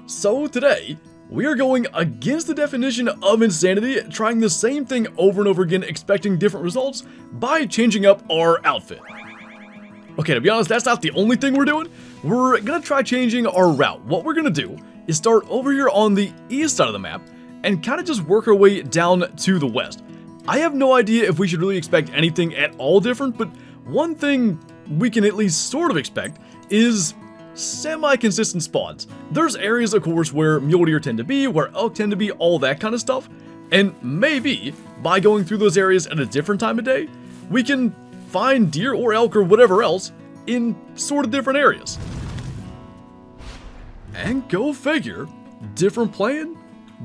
So today, we are going against the definition of insanity, trying the same thing over and over again, expecting different results by changing up our outfit. Okay, to be honest, that's not the only thing we're doing. We're gonna try changing our route. What we're gonna do is start over here on the east side of the map and kind of just work our way down to the west. I have no idea if we should really expect anything at all different, but one thing we can at least sort of expect is semi-consistent spawns. There's areas, of course, where mule deer tend to be, where elk tend to be, all that kind of stuff. And maybe by going through those areas at a different time of day, we can find deer or elk or whatever else in sort of different areas. And go figure, different plan,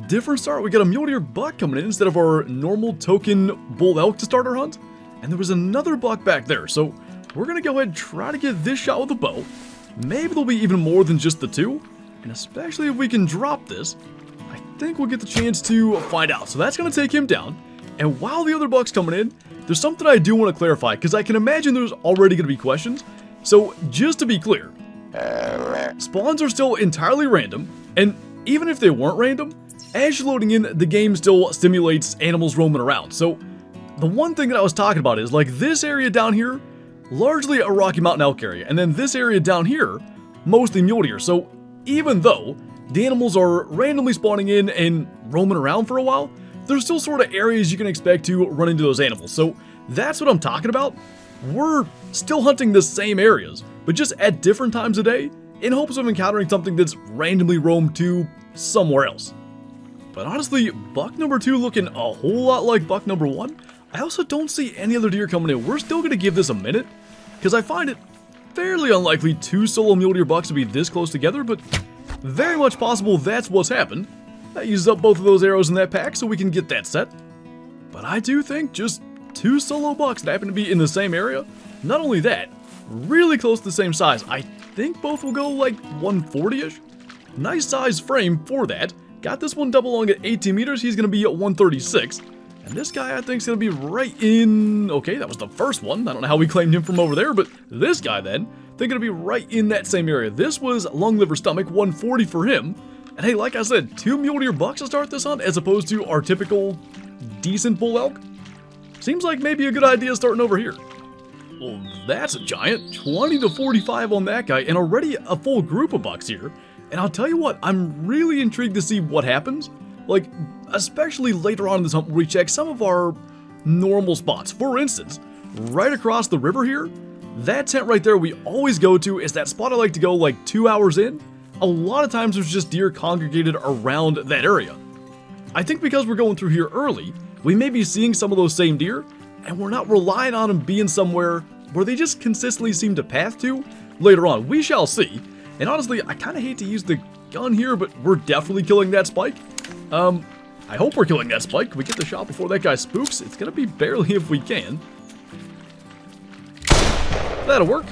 different start. We got a mule deer buck coming in instead of our normal token bull elk to start our hunt. And there was another buck back there, so we're gonna go ahead and try to get this shot with a bow. Maybe there'll be even more than just the two, and especially if we can drop this, I think we'll get the chance to find out. So that's going to take him down, and while the other buck's coming in, there's something I do want to clarify, because I can imagine there's already going to be questions. So just to be clear, spawns are still entirely random, and even if they weren't random, as you're loading in, the game still stimulates animals roaming around. So the one thing that I was talking about is, like, this area down here, largely a Rocky Mountain elk area, and then this area down here, mostly mule deer. So even though the animals are randomly spawning in and roaming around for a while, there's still sort of areas you can expect to run into those animals. So that's what I'm talking about. We're still hunting the same areas, but just at different times of day, in hopes of encountering something that's randomly roamed to somewhere else. But honestly, buck number 2 looking a whole lot like buck number 1. I also don't see any other deer coming in. We're still going to give this a minute, because I find it fairly unlikely 2 solo mule deer bucks to be this close together, but very much possible that's what's happened. That uses up both of those arrows in that pack so we can get that set. But I do think just 2 solo bucks that happen to be in the same area. Not only that, really close to the same size. I think both will go like 140-ish. Nice size frame for that. Got this one double long at 18 meters. He's going to be at 136. And this guy, I think, is going to be right in... Okay, that was the first one. I don't know how we claimed him from over there, but this guy, then, I think going to be right in that same area. This was lung, liver, stomach, 140 for him. And hey, like I said, 2 mule deer bucks to start this hunt, as opposed to our typical decent bull elk. Seems like maybe a good idea starting over here. Well, that's a giant. 20 to 45 on that guy, and already a full group of bucks here. And I'll tell you what, I'm really intrigued to see what happens. Like, especially later on in this hunt where we check some of our normal spots. For instance, right across the river here, that tent right there we always go to is that spot I like to go like 2 hours in. A lot of times there's just deer congregated around that area. I think because we're going through here early, we may be seeing some of those same deer, and we're not relying on them being somewhere where they just consistently seem to path to later on. We shall see. And honestly, I kind of hate to use the gun here, but we're definitely killing that spike. I hope we're killing that spike. Can we get the shot before that guy spooks? It's gonna be barely if we can. That'll work.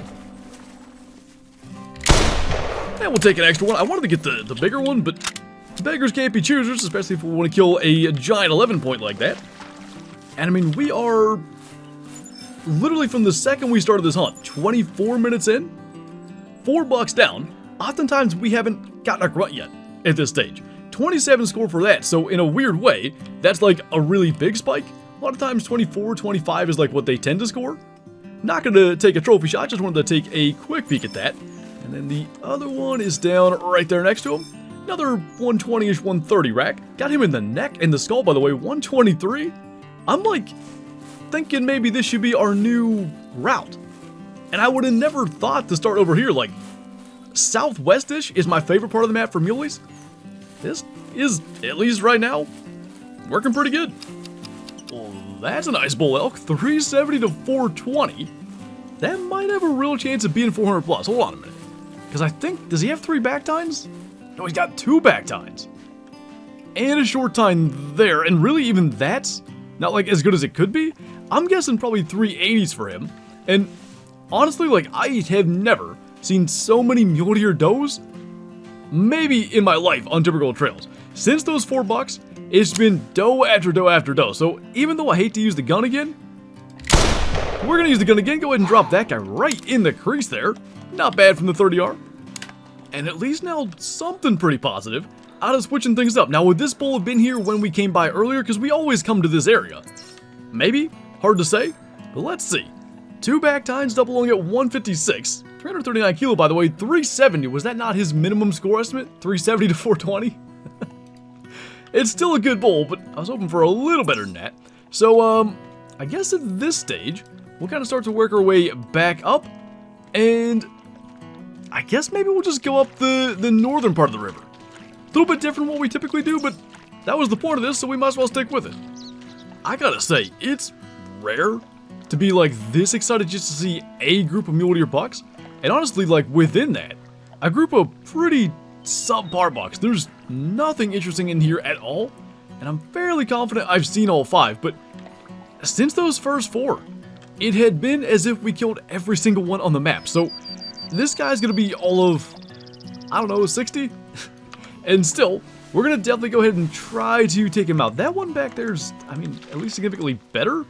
And we'll take an extra one. I wanted to get the bigger one, but beggars can't be choosers, especially if we want to kill a giant 11 point like that. And I mean, we are literally from the second we started this hunt, 24 minutes in, 4 bucks down. Oftentimes we haven't gotten a grunt yet at this stage. 27 score for that, so in a weird way, that's like a really big spike. A lot of times 24, 25 is like what they tend to score. Not gonna take a trophy shot, just wanted to take a quick peek at that. And then the other one is down right there next to him. Another 120-ish, 130 rack. Got him in the neck and the skull, by the way, 123. I'm like thinking maybe this should be our new route. And I would have never thought to start over here. Like, southwest-ish is my favorite part of the map for muleys. This is, at least right now, working pretty good. Well, that's a nice bull elk. 370 to 420. That might have a real chance of being 400 plus. Hold on a minute. Because I think, does he have 3 back tines? No, he's got 2 back tines. And a short tine there. And really, even that's not like as good as it could be. I'm guessing probably 380s for him. And honestly, like, I have never seen so many mule deer does, maybe in my life, on Timbergold Trails. Since those 4 bucks, it's been doe after doe after doe. So even though I hate to use the gun again, we're going to use the gun again. Go ahead and drop that guy right in the crease there. Not bad from the 30R. and at least now something pretty positive out of switching things up. Now, would this bull have been here when we came by earlier? Because we always come to this area. Maybe. Hard to say. But let's see. 2 back tines, double lung at 156. 339 kilo, by the way. 370. Was that not his minimum score estimate? 370 to 420? It's still a good bull, but I was hoping for a little better than that. So, I guess at this stage, we'll kind of start to work our way back up. And I guess maybe we'll just go up the northern part of the river. A little bit different than what we typically do, but that was the point of this, so we might as well stick with it. I gotta say, it's rare to be like this excited just to see a group of mule deer bucks. And honestly, like within that, a group of pretty subpar bucks. There's nothing interesting in here at all. And I'm fairly confident I've seen all 5, but since those first 4, it had been as if we killed every single one on the map. So this guy's gonna be all of, I don't know, 60? And still, we're gonna definitely go ahead and try to take him out. That one back there's, I mean, at least significantly better.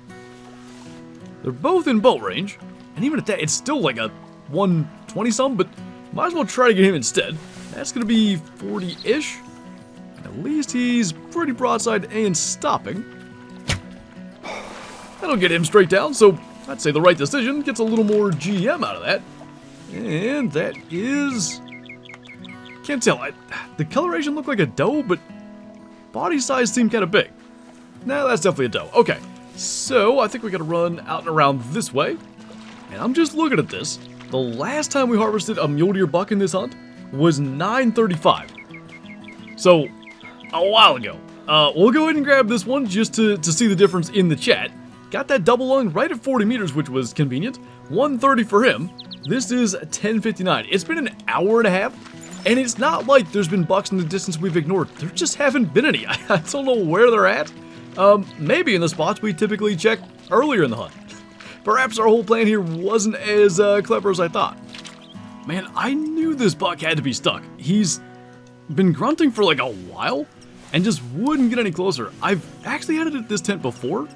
They're both in bow range, and even at that, it's still like a 120 some, but might as well try to get him instead. That's gonna be 40-ish. And at least he's pretty broadside and stopping. That'll get him straight down, so I'd say the right decision. Gets a little more GM out of that. And that is... Can't tell. The coloration looked like a doe, but body size seemed kind of big. Nah, that's definitely a doe. Okay, so I think we gotta run out and around this way. And I'm just looking at this. The last time we harvested a mule deer buck in this hunt was 935. So, a while ago. We'll go ahead and grab this one just to see the difference in the chat. Got that double lung right at 40 meters, which was convenient. 130 for him. This is 1059. It's been an hour and a half, and it's not like there's been bucks in the distance we've ignored. There just haven't been any. I don't know where they're at. Maybe in the spots we typically check earlier in the hunt. Perhaps our whole plan here wasn't as clever as I thought. Man, I knew this buck had to be stuck. He's been grunting for like a while, and just wouldn't get any closer. I've actually had it at this tent before,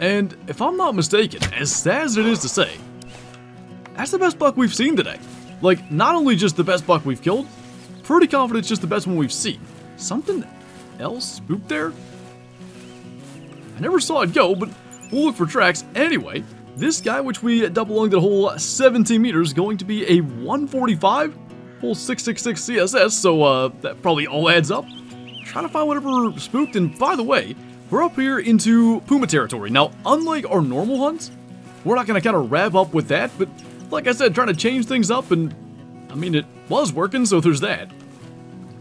and if I'm not mistaken, as sad as it is to say, that's the best buck we've seen today. Like, not only just the best buck we've killed, pretty confident it's just the best one we've seen. Something else spooked there? I never saw it go, but we'll look for tracks. Anyway, this guy, which we double lunged a whole 17 meters, going to be a 145, whole 666 CSS, so that probably all adds up. Trying to find whatever spooked, and by the way, we're up here into Puma territory. Now, unlike our normal hunts, we're not going to kind of wrap up with that, but like I said, trying to change things up, and I mean, it was working, so there's that.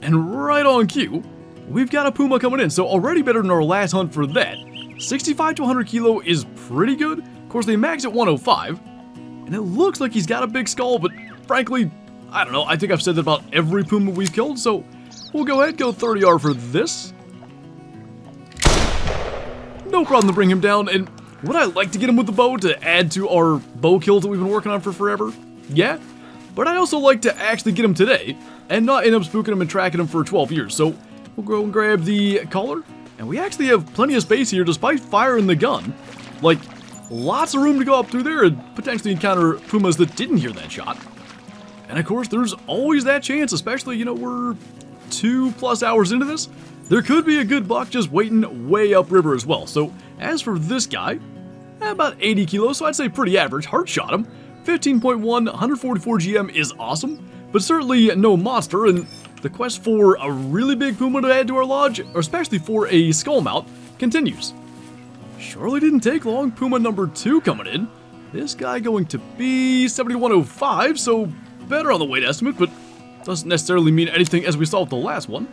And right on cue, we've got a Puma coming in, so already better than our last hunt for that. 65 to 100 kilo is pretty good. Of course, they max at 105, and it looks like he's got a big skull, but frankly, I don't know. I think I've said that about every Puma we've killed, so we'll go ahead, go 30R for this. No problem to bring him down, and would I like to get him with the bow to add to our bow kills that we've been working on for forever? Yeah, but I'd also like to actually get him today and not end up spooking him and tracking him for 12 years. So we'll go and grab the collar, and we actually have plenty of space here despite firing the gun. Like, lots of room to go up through there and potentially encounter Pumas that didn't hear that shot. And of course, there's always that chance, especially, you know, we're 2+ hours into this. There could be a good buck just waiting way upriver as well. So as for this guy, about 80 kilos, so I'd say pretty average. Heart shot him. 15.1, 144 GM is awesome, but certainly no monster, and the quest for a really big Puma to add to our lodge, or especially for a skull mount, continues. Surely didn't take long. Puma number 2 coming in. This guy going to be 7105, so better on the weight estimate, but doesn't necessarily mean anything as we saw with the last one.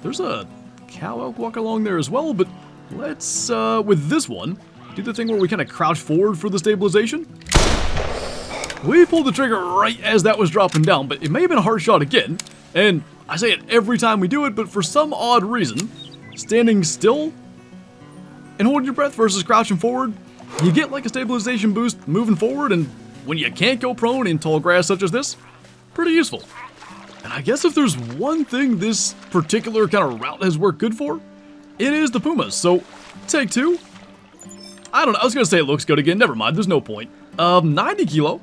There's a cow elk walk along there as well, but let's, with this one, do the thing where we kind of crouch forward for the stabilization. We pulled the trigger right as that was dropping down, but it may have been a hard shot again. And I say it every time we do it, but for some odd reason, standing still and holding your breath versus crouching forward, you get like a stabilization boost moving forward, and when you can't go prone in tall grass such as this, pretty useful. And I guess if there's one thing this particular kind of route has worked good for, it is the Pumas. So, take 2. I don't know, I was going to say it looks good again, never mind, there's no point. 90 kilo,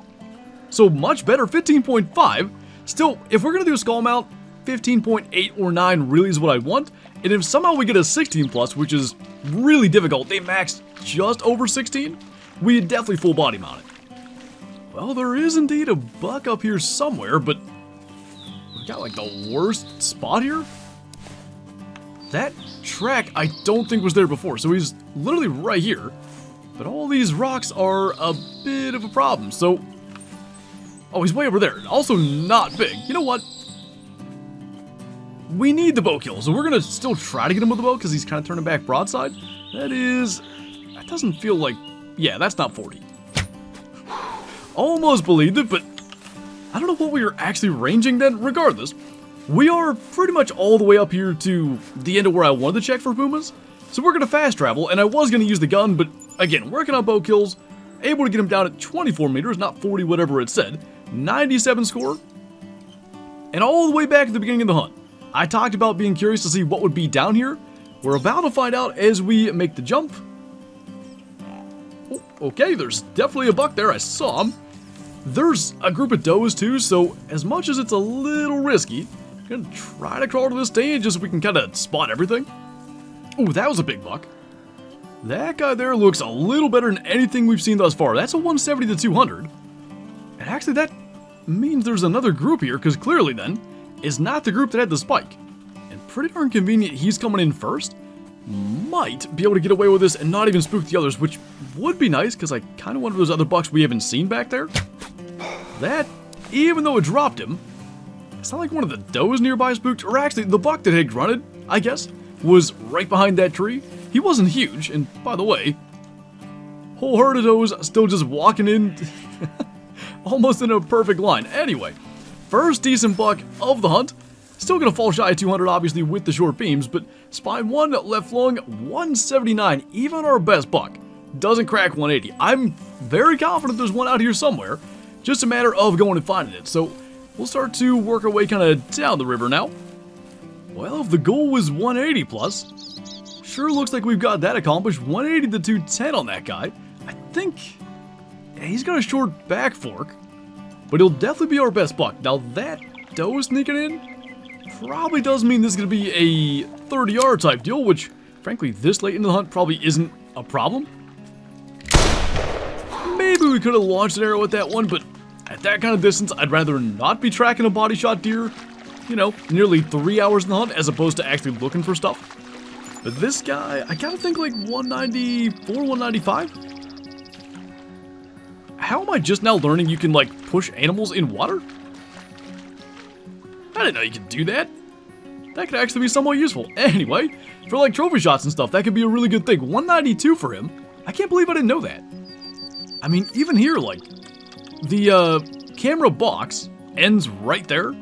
so much better, 15.5, Still, if we're going to do a skull mount, 15.8 or 9 really is what I want. And if somehow we get a 16 plus, which is really difficult, they max just over 16, we definitely full body mount it. Well, there is indeed a buck up here somewhere, but we got like the worst spot here. That track I don't think was there before, so he's literally right here. But all these rocks are a bit of a problem, so... Oh, he's way over there. Also not big. You know what? We need the bow kill, so we're going to still try to get him with the bow because he's kind of turning back broadside. That doesn't feel like... Yeah, that's not 40. Almost believed it, but I don't know what we were actually ranging then. Regardless, we are pretty much all the way up here to the end of where I wanted to check for Pumas. So we're going to fast travel, and I was going to use the gun, but again, working on bow kills, able to get him down at 24 meters, not 40, whatever it said. 97 score. And all the way back at the beginning of the hunt, I talked about being curious to see what would be down here. We're about to find out as we make the jump. Oh, okay, there's definitely a buck there. I saw him. There's a group of does too, so as much as it's a little risky, I'm going to try to crawl to this stand just so we can kind of spot everything. Oh, that was a big buck. That guy there looks a little better than anything we've seen thus far. That's a 170 to 200. And actually that means there's another group here, because clearly then, is not the group that had the spike. And pretty darn convenient he's coming in first. Might be able to get away with this and not even spook the others, which would be nice, because I kind of wonder if those other bucks we haven't seen back there. That, even though it dropped him, it's not like one of the does nearby spooked, or actually the buck that had grunted, I guess, was right behind that tree. He wasn't huge, and by the way, whole herd of does still just walking in, almost in a perfect line. Anyway, first decent buck of the hunt. Still gonna fall shy of 200, obviously, with the short beams, but spine one, left lung, 179. Even our best buck doesn't crack 180. I'm very confident there's one out here somewhere. Just a matter of going and finding it. So we'll start to work our way kind of down the river now. Well, if the goal was 180 plus, sure looks like we've got that accomplished. 180 to 210 on that guy. I think he's got a short back fork, but he'll definitely be our best buck. Now that doe sneaking in probably does mean this is going to be a 30-yard type deal, which frankly this late in the hunt probably isn't a problem. Maybe we could have launched an arrow at that one, but at that kind of distance, I'd rather not be tracking a body shot deer, you know, nearly 3 hours in the hunt as opposed to actually looking for stuff. But this guy, I gotta think like 194, 195? How am I just now learning you can like push animals in water? I didn't know you could do that. That could actually be somewhat useful. Anyway, for like trophy shots and stuff, that could be a really good thing. 192 for him. I can't believe I didn't know that. I mean, even here, like, the camera box ends right there.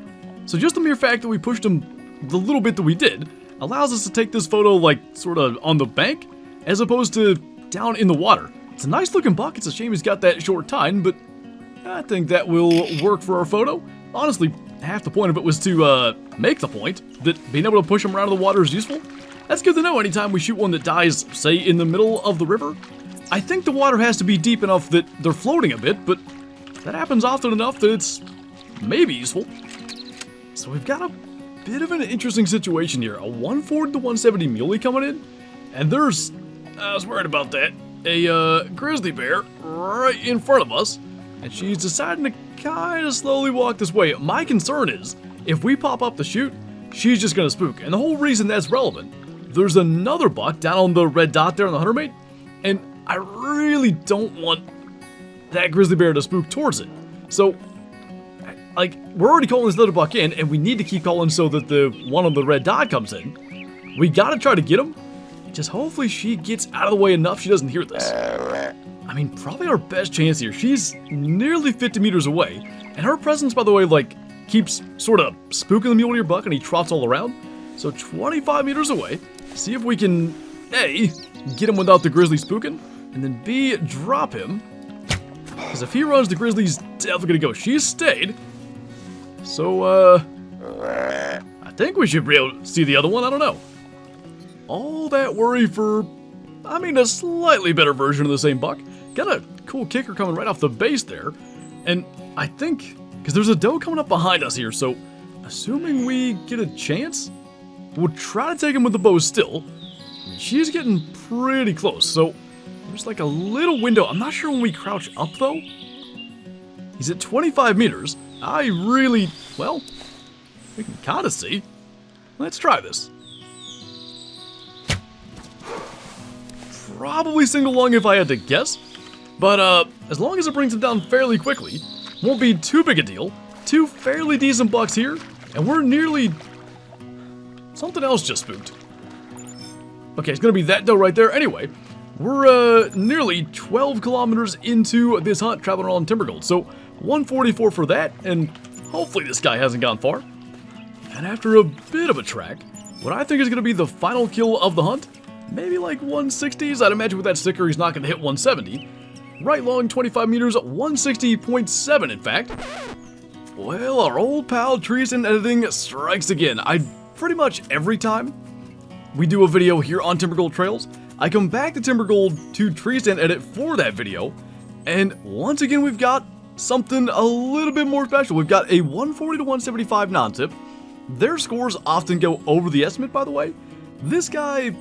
So just the mere fact that we pushed him the little bit that we did allows us to take this photo, like, sort of on the bank, as opposed to down in the water. It's a nice looking buck. It's a shame he's got that short tine, but I think that will work for our photo. Honestly, half the point of it was to make the point that being able to push him around in the water is useful. That's good to know anytime we shoot one that dies, say, in the middle of the river. I think the water has to be deep enough that they're floating a bit, but that happens often enough that it's maybe useful. So we've got a bit of an interesting situation here. A 140 to 170 muley coming in, and there's, I was worried about that, a grizzly bear right in front of us, and she's deciding to kind of slowly walk this way. My concern is, if we pop up the chute, she's just gonna spook, and the whole reason that's relevant, there's another buck down on the red dot there on the hunter mate, and I really don't want that grizzly bear to spook towards it. So, like, we're already calling this little buck in, and we need to keep calling so that the one on the red dot comes in. We gotta try to get him. Just hopefully she gets out of the way enough she doesn't hear this. I mean, probably our best chance here. She's nearly 50 meters away, and her presence, by the way, like, keeps sort of spooking the mule deer buck, and he trots all around. So 25 meters away. See if we can, A, get him without the grizzly spooking, and then B, drop him. Because if he runs, the grizzly's definitely gonna go. She's stayed. So, I think we should be able to see the other one. I don't know. All that worry for, I mean, a slightly better version of the same buck. Got a cool kicker coming right off the base there. And I think, because there's a doe coming up behind us here, so assuming we get a chance, we'll try to take him with the bow still. I mean, she's getting pretty close, so there's like a little window. I'm not sure when we crouch up, though. He's at 25 meters. I really, well, we can kind of see. Let's try this. Probably single lung if I had to guess. But as long as it brings him down fairly quickly, won't be too big a deal. 2 fairly decent bucks here, and we're nearly... Something else just spooked. Okay, it's gonna be that doe right there. Anyway, we're nearly 12 kilometers into this hunt traveling around Timbergold. So 144 for that, and hopefully this guy hasn't gone far. And after a bit of a track, what I think is gonna be the final kill of the hunt, maybe like 160s. I'd imagine with that sticker he's not gonna hit 170. Right long 25 meters, 160.7 in fact. Well, our old pal Trees and Editing strikes again. Pretty much every time we do a video here on Timbergold Trails, I come back to Timbergold to Trees and Edit for that video, and once again we've got something a little bit more special. We've got a 140 to 175 non-tip. Their scores often go over the estimate, by the way. This guy,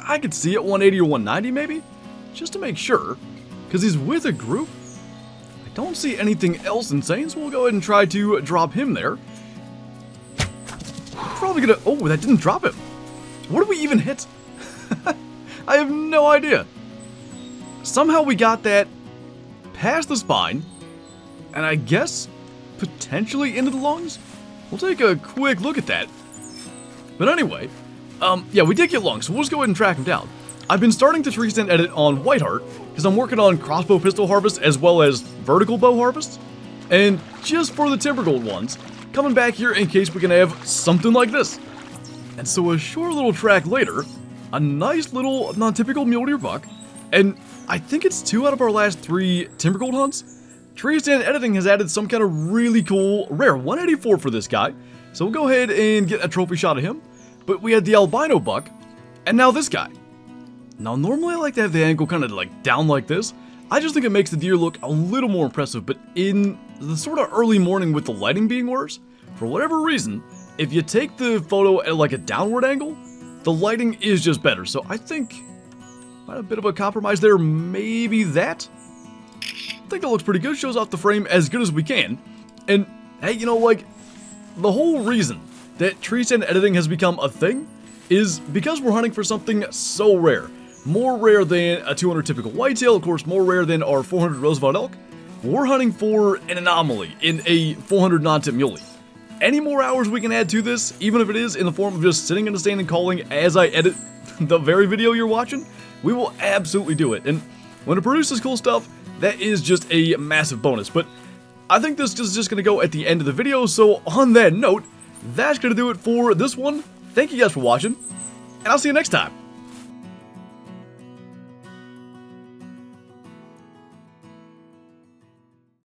I could see at 180 or 190 maybe, just to make sure, because he's with a group. I don't see anything else insane, so we'll go ahead and try to drop him there. Probably gonna... Oh, that didn't drop him. What did we even hit? I have no idea. Somehow we got that past the spine, and I guess potentially into the lungs? We'll take a quick look at that. But anyway, yeah, we did get lungs, so we'll just go ahead and track him down. I've been starting to tree stand edit on Whiteheart, because I'm working on crossbow pistol harvest as well as vertical bow harvest. And just for the Timbergold ones, coming back here in case we can have something like this. And so a short little track later, a nice little non-typical mule deer buck, and I think it's 2 out of our last 3 Timbergold hunts. Tree stand editing has added some kind of really cool rare 184 for this guy, so we'll go ahead and get a trophy shot of him. But we had the albino buck, and now this guy. Now normally I like to have the angle kind of like down like this. I just think it makes the deer look a little more impressive, but in the sort of early morning with the lighting being worse, for whatever reason, if you take the photo at like a downward angle, the lighting is just better. So I think a bit of a compromise there, maybe that. I think that looks pretty good, shows off the frame as good as we can. And hey, you know, like, the whole reason that tree stand editing has become a thing is because we're hunting for something so rare. More rare than a 200 typical whitetail, of course, more rare than our 400 Roosevelt elk. We're hunting for an anomaly in a 400 non-tip muley. Any more hours we can add to this, even if it is in the form of just sitting in a stand and calling as I edit the very video you're watching, we will absolutely do it. And when it produces cool stuff, that is just a massive bonus. But I think this is just going to go at the end of the video, so on that note, that's going to do it for this one. Thank you guys for watching, and I'll see you next time.